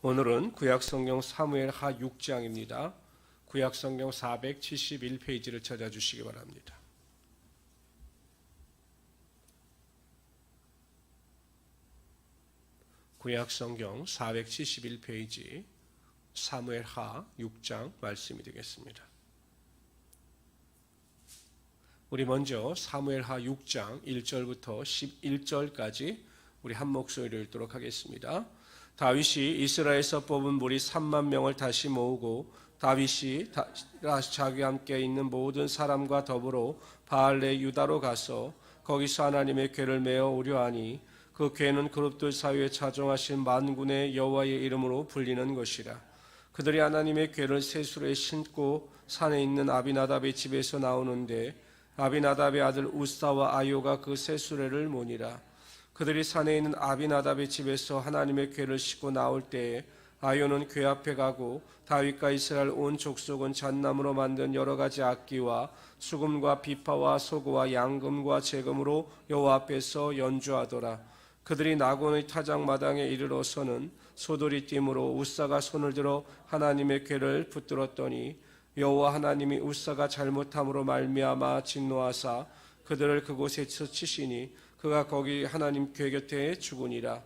오늘은 구약성경 사무엘하 6장입니다. 구약성경 471페이지를 찾아주시기 바랍니다. 구약성경 471페이지 사무엘하 6장 말씀이 되겠습니다. 우리 먼저 사무엘하 6장 1절부터 11절까지 우리 한 목소리로 읽도록 하겠습니다. 다윗이 이스라엘에서 뽑은 무리 3만 명을 다시 모으고 다윗이 자기와 함께 있는 모든 사람과 더불어 바알레 유다로 가서 거기서 하나님의 궤를 메어 오려하니 그 궤는 그룹들 사이에 차정하신 만군의 여호와의 이름으로 불리는 것이라. 그들이 하나님의 궤를 세수레에 신고 산에 있는 아비나답의 집에서 나오는데 아비나답의 아들 우사와 아요가 그 세수레를 모니라. 그들이 산에 있는 아비나답의 집에서 하나님의 궤를 싣고 나올 때에 아요는 궤 앞에 가고 다윗과 이스라엘 온 족속은 잣나무로 만든 여러 가지 악기와 수금과 비파와 소고와 양금과 제금으로 여호와 앞에서 연주하더라. 그들이 나곤의 타작마당에 이르러서는 소돌이 띠므로 우사가 손을 들어 하나님의 궤를 붙들었더니 여호와 하나님이 우사가 잘못함으로 말미암아 진노하사 그들을 그곳에서 치시니 그가 거기 하나님 궤 곁에 죽으니라.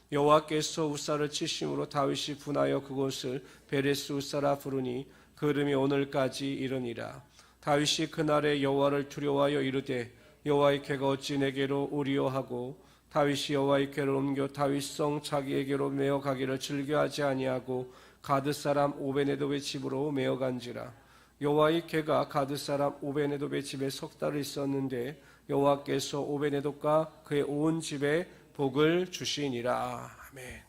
여호와께서 우사를 치심으로 다윗이 분하여 그곳을 베레스 우사라 부르니 그 이름이 오늘까지 이르니라. 다윗이 그날에 여호와를 두려워하여 이르되 여호와의 궤가 어찌 내게로 오리요 하고 다윗이 여호와의 궤를 옮겨 다윗성 자기에게로 메어 가기를 즐겨하지 아니하고 가드 사람 오베네돔의 집으로 메어 간지라. 여호와의 궤가 가드 사람 오베네돔의 집에 석 달을 있었는데 여호와께서 오베네돔과 그의 온 집에 복을 주시니라. 아멘.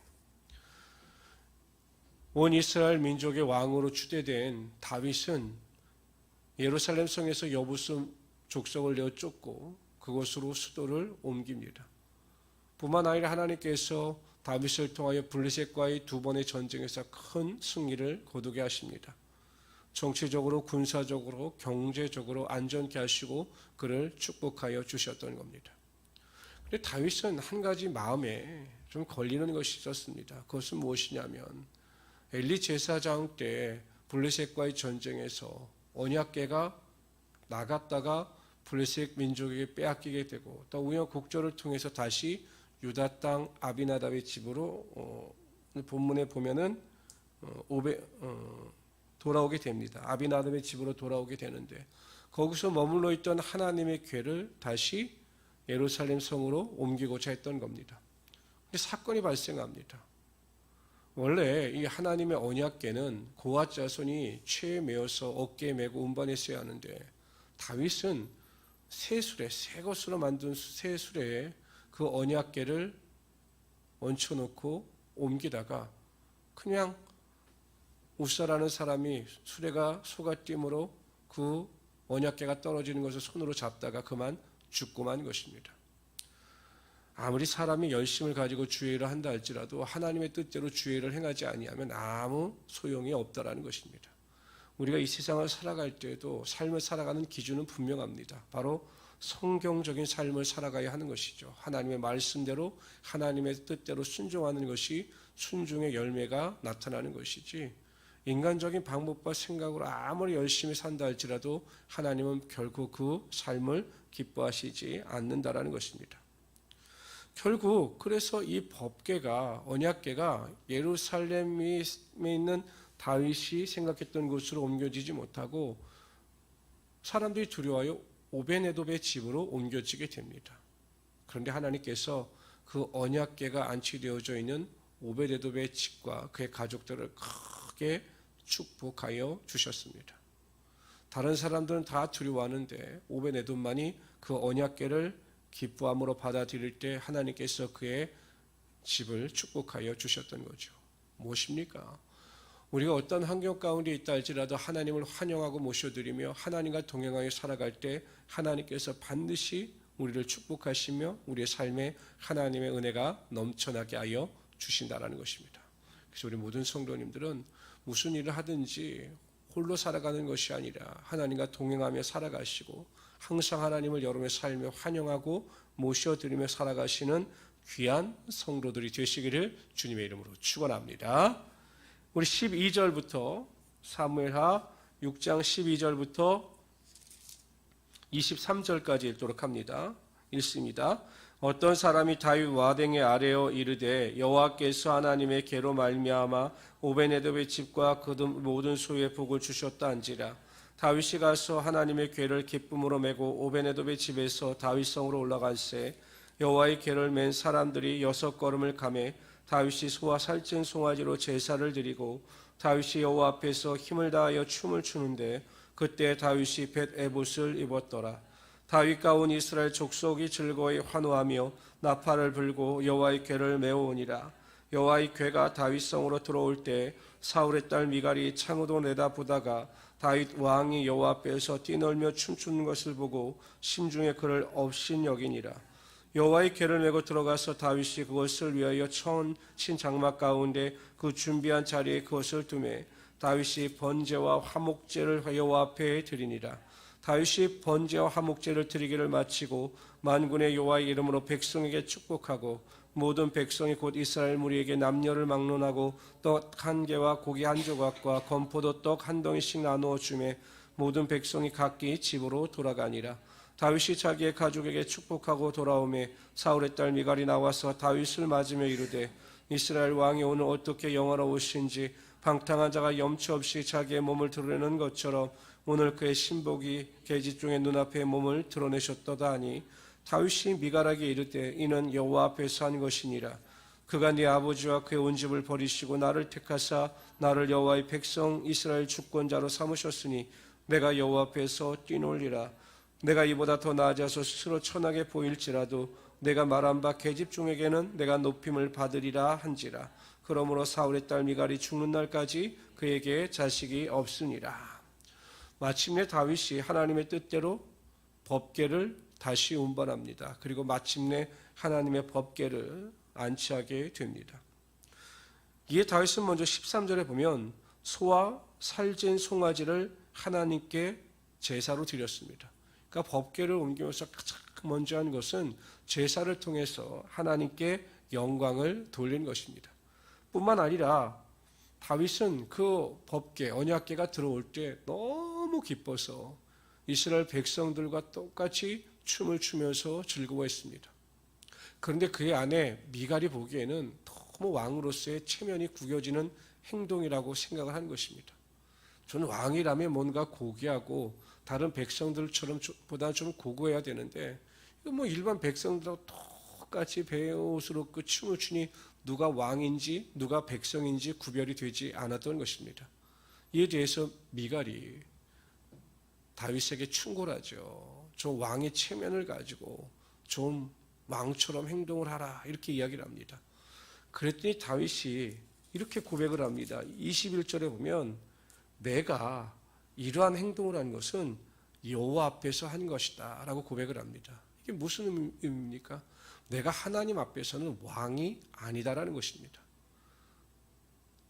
온 이스라엘 민족의 왕으로 추대된 다윗은 예루살렘 성에서 여부스 족속을 내어 쫓고 그곳으로 수도를 옮깁니다. 뿐만 아니라 하나님께서 다윗을 통하여 블레셋과의 두 번의 전쟁에서 큰 승리를 거두게 하십니다. 정치적으로, 군사적으로, 경제적으로 안전케 하시고 그를 축복하여 주셨던 겁니다. 그런데 다윗은 한 가지 마음에 좀 걸리는 것이 있었습니다. 그것은 무엇이냐면 엘리 제사장 때 블레셋과의 전쟁에서 언약궤가 나갔다가 블레셋 민족에게 빼앗기게 되고 또 우여곡절을 통해서 다시 유다 땅 아비나답의 집으로 본문에 보면은 돌아오게 됩니다. 아비나답의 집으로 돌아오게 되는데 거기서 머물러 있던 하나님의 궤를 다시 예루살렘 성으로 옮기고자 했던 겁니다. 근데 사건이 발생합니다. 원래 이 하나님의 언약궤는 고앗 자손이 채에 메어서 어깨에 메고 운반했어야 하는데 다윗은 새수레, 새 것으로 만든 새수레에 그 언약궤를 얹혀놓고 옮기다가 그냥 우사라는 사람이 수레가 소갓김으로 그 언약궤가 떨어지는 것을 손으로 잡다가 그만 죽고 만 것입니다. 아무리 사람이 열심을 가지고 주의를 한다 할지라도 하나님의 뜻대로 주의를 행하지 아니하면 아무 소용이 없다라는 것입니다. 우리가 이 세상을 살아갈 때에도 삶을 살아가는 기준은 분명합니다. 바로 성경적인 삶을 살아가야 하는 것이죠. 하나님의 말씀대로 하나님의 뜻대로 순종하는 것이 순종의 열매가 나타나는 것이지 인간적인 방법과 생각으로 아무리 열심히 산다 할지라도 하나님은 결국 그 삶을 기뻐하시지 않는다라는 것입니다. 결국 그래서 이 법궤가 언약궤가 예루살렘에 있는 다윗이 생각했던 곳으로 옮겨지지 못하고 사람들이 두려워하여 오베네돔의 집으로 옮겨지게 됩니다. 그런데 하나님께서 그 언약궤가 안치되어져 있는 오베네돔의 집과 그의 가족들을 크게 축복하여 주셨습니다. 다른 사람들은 다 두려워하는데 오베네돔만이 그 언약궤를 기뻐함으로 받아들일 때 하나님께서 그의 집을 축복하여 주셨던 거죠. 무엇입니까? 우리가 어떤 환경 가운데 있다 할지라도 하나님을 환영하고 모셔드리며 하나님과 동행하여 살아갈 때 하나님께서 반드시 우리를 축복하시며 우리의 삶에 하나님의 은혜가 넘쳐나게 하여 주신다라는 것입니다. 그래서 우리 모든 성도님들은 무슨 일을 하든지 홀로 살아가는 것이 아니라 하나님과 동행하며 살아가시고 항상 하나님을 여러분의 삶에 환영하고 모셔드리며 살아가시는 귀한 성도들이 되시기를 주님의 이름으로 축원합니다. 우리 12절부터 사무엘하 6장 12절부터 23절까지 읽도록 합니다. 읽습니다. 어떤 사람이 다윗 와댕에 아뢰어 이르되 여호와께서 하나님의 계로 말미암아 오베네돔의 집과 그 모든 소유에 복을 주셨다 한지라. 다윗이 가서 하나님의 궤를 기쁨으로 메고 오베네돔의 집에서 다윗성으로 올라갈새 여호와의 궤를 맨 사람들이 6걸음을 가매 다윗이 소와 살찐 송아지로 제사를 드리고 다윗이 여호와 앞에서 힘을 다하여 춤을 추는데 그때 다윗이 벳 에봇을 입었더라. 다윗과 온 이스라엘 족속이 즐거이 환호하며 나팔을 불고 여호와의 궤를 메어오니라. 여호와의 궤가 다윗성으로 들어올 때 사울의 딸 미갈이 창으로 내다보다가 다윗 왕이 여호와 앞에서 뛰놀며 춤추는 것을 보고 심중에 그를 업신여기니라. 여호와의 궤를 메고 들어가서 다윗이 그것을 위하여 천 신장막 가운데 그 준비한 자리에 그것을 두매 다윗이 번제와 화목제를 여호와 앞에 드리니라. 다윗이 번제와 화목제를 드리기를 마치고 만군의 여호와의 이름으로 백성에게 축복하고 모든 백성이 곧 이스라엘 무리에게 남녀를 막론하고 떡 한 개와 고기 한 조각과 건포도 떡 한 덩이씩 나누어 주매 모든 백성이 각기 집으로 돌아가니라. 다윗이 자기의 가족에게 축복하고 돌아오매 사울의 딸 미갈이 나와서 다윗을 맞으며 이르되 이스라엘 왕이 오늘 어떻게 영화로우신지 방탕한 자가 염치 없이 자기의 몸을 드러내는 것처럼 오늘 그의 신복이 계집종의 눈앞에 몸을 드러내셨도다 하니 다윗이 미갈에게 이르되 이는 여호와 앞에서 한 것이니라. 그가 네 아버지와 그의 온 집을 버리시고 나를 택하사 나를 여호와의 백성 이스라엘 주권자로 삼으셨으니 내가 여호와 앞에서 뛰놀리라. 내가 이보다 더 나아져서 스스로 천하게 보일지라도 내가 말한 바 계집종에게는 내가 높임을 받으리라 한지라. 그러므로 사울의 딸 미갈이 죽는 날까지 그에게 자식이 없으니라. 마침내 다윗이 하나님의 뜻대로 법궤를 다시 운반합니다. 그리고 마침내 하나님의 법궤를 안치하게 됩니다. 이에 다윗은 먼저 13절에 보면 소와 살찐 송아지를 하나님께 제사로 드렸습니다. 그러니까 법궤를 옮기면서 가장 먼저 한 것은 제사를 통해서 하나님께 영광을 돌린 것입니다. 뿐만 아니라 다윗은 그 법궤, 언약궤가 들어올 때 너무 기뻐서 이스라엘 백성들과 똑같이 춤을 추면서 즐거워했습니다. 그런데 그의 아내 미갈이 보기에는 너무 왕으로서의 체면이 구겨지는 행동이라고 생각을 한 것입니다. 저는 왕이라면 뭔가 고귀하고 다른 백성들처럼 보다 좀 고고해야 되는데 이거 뭐 일반 백성들하고 똑같이 베옷으로 그 춤을 추니 누가 왕인지 누가 백성인지 구별이 되지 않았던 것입니다. 이에 대해서 미갈이 다윗에게 충고하죠. 저 왕의 체면을 가지고 좀 왕처럼 행동을 하라 이렇게 이야기를 합니다. 그랬더니 다윗이 이렇게 고백을 합니다. 21절에 보면 내가 이러한 행동을 한 것은 여호와 앞에서 한 것이다 라고 고백을 합니다. 이게 무슨 의미입니까? 내가 하나님 앞에서는 왕이 아니다라는 것입니다.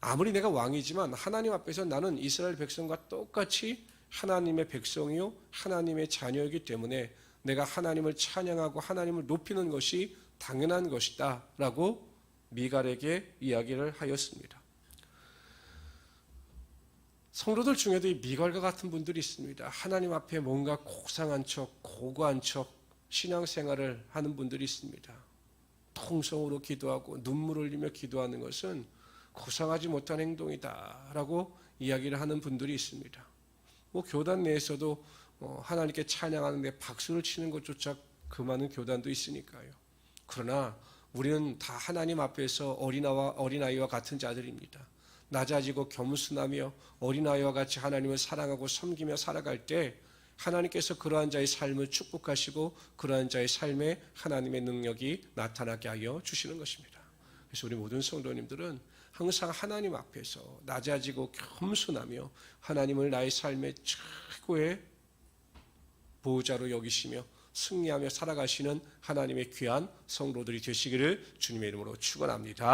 아무리 내가 왕이지만 하나님 앞에서 나는 이스라엘 백성과 똑같이 하나님의 백성이요 하나님의 자녀이기 때문에 내가 하나님을 찬양하고 하나님을 높이는 것이 당연한 것이다 라고 미갈에게 이야기를 하였습니다. 성도들 중에도 이 미갈과 같은 분들이 있습니다. 하나님 앞에 뭔가 고상한 척, 고고한 척 신앙생활을 하는 분들이 있습니다. 통성으로 기도하고 눈물을 흘리며 기도하는 것은 고상하지 못한 행동이다 라고 이야기를 하는 분들이 있습니다. 뭐 교단 내에서도 하나님께 찬양하는데 박수를 치는 것조차 금하는 교단도 있으니까요. 그러나 우리는 다 하나님 앞에서 어린아이와 같은 자들입니다. 낮아지고 겸손하며 어린아이와 같이 하나님을 사랑하고 섬기며 살아갈 때 하나님께서 그러한 자의 삶을 축복하시고 그러한 자의 삶에 하나님의 능력이 나타나게 하여 주시는 것입니다. 그래서 우리 모든 성도님들은 항상 하나님 앞에서 낮아지고 겸손하며 하나님을 나의 삶의 최고의 보호자로 여기시며 승리하며 살아가시는 하나님의 귀한 성도들이 되시기를 주님의 이름으로 축원합니다.